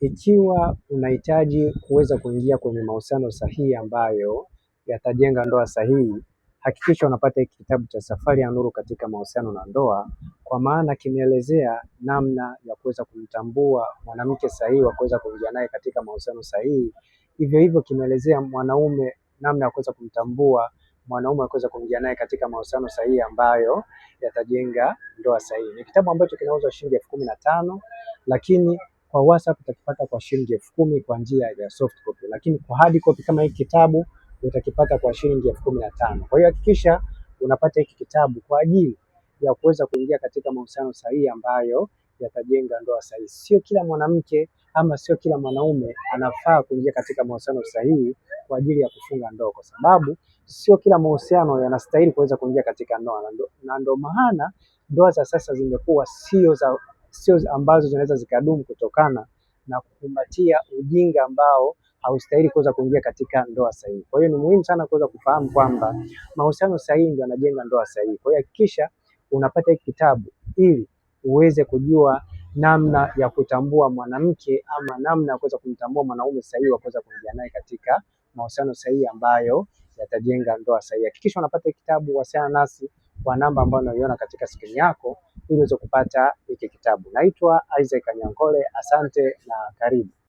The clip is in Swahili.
Ikiwa unahitaji kuweza kuingia kwenye mahusiano sahihi ambayo yatajenga ndoa sahihi, hakikisha unapata hiki kitabu cha Safari ya Nuru katika Mahusiano na Ndoa, kwa maana kimeelezea namna ya kuweza kumtambua mwanamke sahihi wa kuweza kuingia naye katika mahusiano sahihi. Hivyo hivyo kimeelezea mwanaume namna ya kuweza kumtambua mwanaume wa kuweza kuingia naye katika mahusiano sahihi ambayo yatajenga ndoa sahihi. Ni kitabu ambacho kinauzwa shilingi 15,000, lakini kwa WhatsApp utakipata kwa shilingi 10,000 kwa njia ya soft copy, lakini kwa hard copy kama hiki kitabu utakipata kwa shilingi 15,000. Kwa hiyo hakikisha unapata hiki kitabu kwa ajili ya kuweza kuingia katika mahusiano sahihi ambayo yatajenga ndoa sahihi. Sio kila mwanamke ama sio kila mwanaume anafaa kuingia katika mahusiano sahihi kwa ajili ya kufunga ndoa, kwa sababu sio kila mahusiano yanastahili kuweza kuingia katika ndoa, na ndio maana ndoa za sasa zimekuwa sio ambazo zinaweza zikadumu kutokana na kukumbatia ujinga ambao haustahili kuweza kuingia katika ndoa sahihi. Kwa hiyo ni muhimu sana kuweza kufahamu kwamba mahusiano sahihi ndio yanajenga ndoa sahihi. Kwa hiyo hakikisha unapata hiki kitabu ili uweze kujua namna ya kutambua mwanamke ama namna ya kuweza kumtambua mwanaume sahihi wa kuweza kuingia naye katika mahusiano sahihi ambayo yatajenga ndoa sahihi. Hakikisha unapata hiki kitabu, wasiliana nasi kwa namba ambayo unaiona katika skrini yako ili uweze kupata hiki kitabu. Naitwa Isaac Anyankole, asante na karibu.